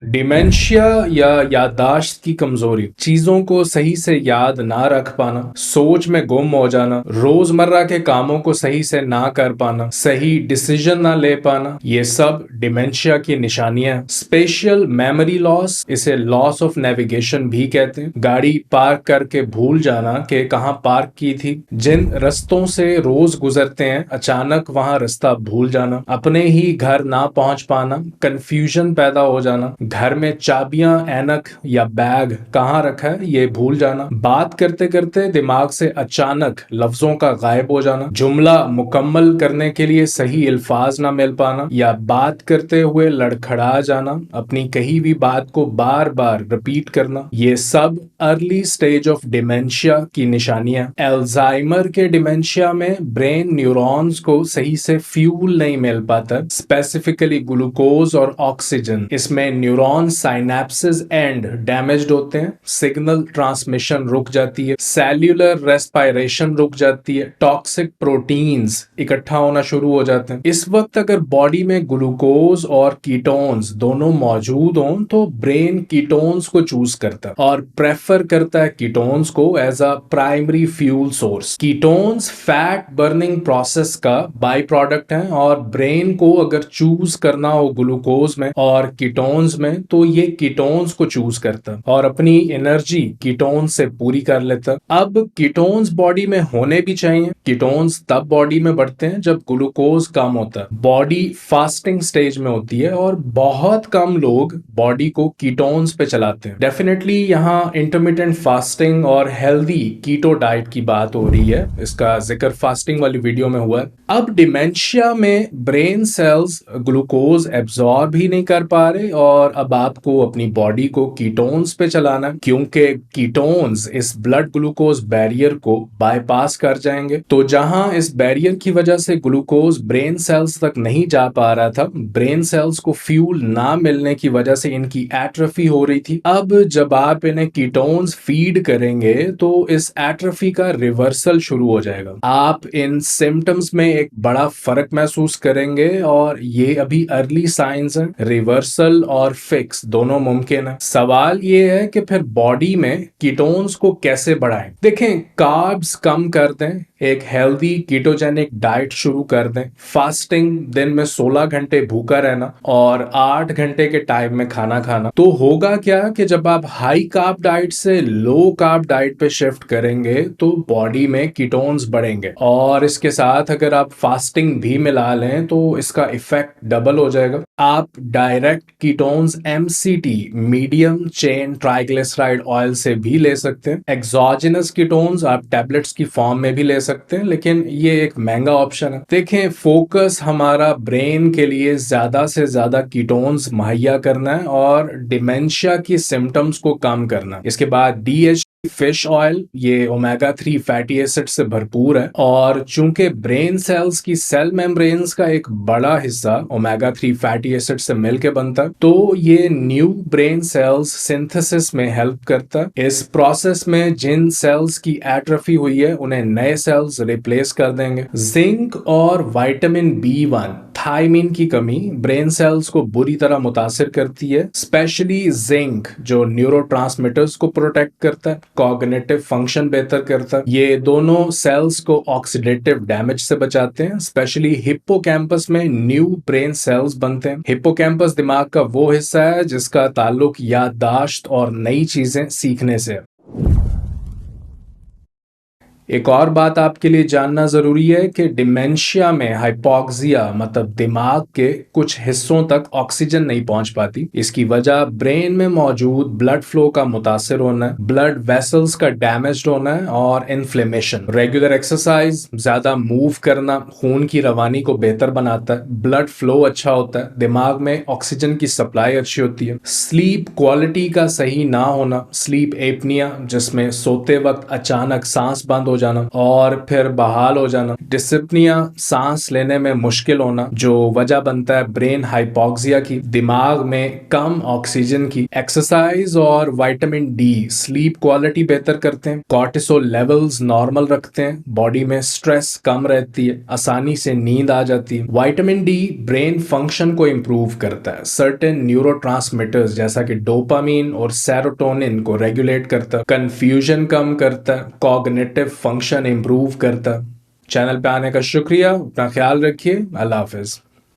Dementia या याददाश्त की कमजोरी, चीजों को सही से याद ना रख पाना, सोच में गुम हो जाना, रोजमर्रा के कामों को सही से ना कर पाना, सही डिसीजन ना ले पाना, ये सब डिमेंशिया की निशानियां हैं। स्पेशल मेमोरी लॉस, इसे लॉस ऑफ नेविगेशन भी कहते हैं। गाड़ी पार्क करके भूल जाना कि कहाँ पार्क की थी। जिन रस्तों से रोज गुजरते हैं, अचानक वहां रास्ता भूल जाना। अपने ही घर ना पहुंच पाना, कंफ्यूजन पैदा हो जाना। घर में चाबियां, ऐनक या बैग कहाँ रखा है ये भूल जाना। बात करते करते दिमाग से अचानक लफ्जों का गायब हो जाना। जुमला मुकम्मल करने के लिए सही अल्फाज ना मिल पाना, या बात करते हुए लड़खड़ा जाना। अपनी कही भी बात को बार बार रिपीट करना। ये सब अर्ली स्टेज ऑफ डिमेंशिया की निशानियां। एल्जाइमर के डिमेंशिया में ब्रेन न्यूरॉन्स को सही से फ्यूल नहीं मिल पाता, स्पेसिफिकली ग्लूकोज और ऑक्सीजन। इसमें न्यूरॉन साइनेप्सिस एंड डैमेज्ड होते हैं, सिग्नल ट्रांसमिशन रुक जाती है, सेल्यूलर रेस्पिरेशन रुक जाती है, टॉक्सिक प्रोटीन्स इकट्ठा होना शुरू हो जाते हैं। इस वक्त अगर बॉडी में ग्लूकोज और कीटोन्स दोनों मौजूद हों तो ब्रेन कीटोन्स को चूज करता है और प्रेफर करता है कीटोन्स को as a primary fuel source. Ketones fat burning process का बाई प्रोडक्ट है, और ब्रेन को अगर चूज करना हो ग्लूकोज में और कीटोन्स में तो ये कीटोन्स को चूज करता और अपनी एनर्जी कीटोन्स से पूरी कर लेता। अब कीटोन्स बॉडी में होने भी चाहिए। कीटोन्स तब बॉडी में बढ़ते हैं जब ग्लूकोज कम होता है, बॉडी फास्टिंग स्टेज में होती है, और बहुत कम लोग बॉडी को कीटोन्स पे चलाते हैं। डेफिनेटली यहाँ इंटरमिटेंट फास्टिंग और हेल्दी कीटो डाइट की बात हो रही है, इसका जिक्र फास्टिंग वाली वीडियो में हुआ है। अब डिमेंशिया में ब्रेन सेल्स ग्लूकोज एब्जॉर्ब ही नहीं कर पा रहे, और अब आपको अपनी बॉडी को कीटोन्स पे चलाना, क्योंकि कीटोन्स इस ब्लड ग्लूकोज बैरियर को बाईपास कर जाएंगे। तो जहां इस बैरियर की वजह से ग्लूकोज ब्रेन सेल्स तक नहीं जा पा रहा था, ब्रेन सेल्स को फ्यूल ना मिलने की वजह से इनकी एट्रोफी हो रही थी। अब जब आप इन्हें कीटोन्स फीड करेंगे तो इस एट्रोफी का रिवर्सल शुरू हो जाएगा। आप इन सिम्टम्स में एक बड़ा फर्क महसूस करेंगे, और ये अभी अर्ली साइंस है। रिवर्सल और फिक्स दोनों मुमकिन है। सवाल ये है कि फिर बॉडी में कीटोन्स को कैसे बढ़ाएं। देखें, कार्ब्स कम कर दें, एक हेल्दी कीटोजेनिक डाइट शुरू कर दें, फास्टिंग, दिन में 16 घंटे भूखा रहना और 8 घंटे के टाइम में खाना खाना। तो होगा क्या कि जब आप हाई कार्ब डाइट से लो कार्ब डाइट पे शिफ्ट करेंगे तो बॉडी में कीटोन्स बढ़ेंगे, और इसके साथ अगर आप फास्टिंग भी मिला लें तो इसका इफेक्ट डबल हो जाएगा। आप direct ketones MCT, medium chain triglyceride oil से भी ले सकते हैं। एक्सोजिनस कीटोन्स आप टैबलेट्स की फॉर्म में भी ले सकते हैं, लेकिन ये एक महंगा ऑप्शन है। देखें, फोकस हमारा ब्रेन के लिए ज्यादा से ज्यादा कीटोन्स मुहैया करना है और डिमेंशिया की सिम्टम्स को कम करना। इसके बाद DHT फिश ऑयल, ये ओमेगा 3 फैटी एसिड से भरपूर है, और चूंकि ब्रेन सेल्स की सेल मेम्ब्रेन्स का एक बड़ा हिस्सा ओमेगा 3 फैटी एसिड से मिलकर बनता है, तो ये न्यू ब्रेन सेल्स सिंथेसिस में हेल्प करता है। इस प्रोसेस में जिन सेल्स की एट्रोफी हुई है उन्हें नए सेल्स रिप्लेस कर देंगे। जिंक और विटामिन B1, थायमिन की कमी ब्रेन सेल्स को बुरी तरह मुतासिर करती है, स्पेशली जिंक जो न्यूरोट्रांसमीटर्स को प्रोटेक्ट करता है, कॉग्निटिव फंक्शन बेहतर करता है। ये दोनों सेल्स को ऑक्सीडेटिव डैमेज से बचाते हैं। स्पेशली हिप्पोकैम्पस में न्यू ब्रेन सेल्स बनते हैं। हिप्पोकैम्पस दिमाग का वो हिस्सा है जिसका ताल्लुक याददाश्त और नई चीजें सीखने से है। एक और बात आपके लिए जानना जरूरी है कि डिमेंशिया में हाइपोक्सिया मतलब दिमाग के कुछ हिस्सों तक ऑक्सीजन नहीं पहुंच पाती। इसकी वजह ब्रेन में मौजूद ब्लड फ्लो का मुतासिर होना है, ब्लड वेसल्स का डैमेज होना है, और इन्फ्लेमेशन। रेगुलर एक्सरसाइज, ज्यादा मूव करना खून की रवानी को बेहतर बनाता है, ब्लड फ्लो अच्छा होता है, दिमाग में ऑक्सीजन की सप्लाई अच्छी होती है। स्लीप क्वालिटी का सही ना होना, स्लीप एपनिया जिसमें सोते वक्त अचानक सांस बंद हो जाना और फिर बहाल हो जाना, डिस्पनिया सांस लेने में मुश्किल होना जो वजह बनता है ब्रेन हाइपोक्सिया की, दिमाग में कम ऑक्सीजन की। एक्सरसाइज और विटामिन डी स्लीप क्वालिटी बेहतर करते हैं, कॉर्टिसोल लेवल्स नॉर्मल रखते हैं, बॉडी में स्ट्रेस कम रहती है, आसानी से नींद आ जाती है। विटामिन डी ब्रेन फंक्शन को इंप्रूव करता है, सर्टेन न्यूरोट्रांसमिटर्स जैसा कि डोपामीन और सेरोटोनिन को रेगुलेट करता है, कंफ्यूजन कम करता है, कॉग्निटिव फंक्शन इंप्रूव करता है। चैनल पे आने का शुक्रिया, अपना ख्याल रखिए, अल्लाह हाफिज।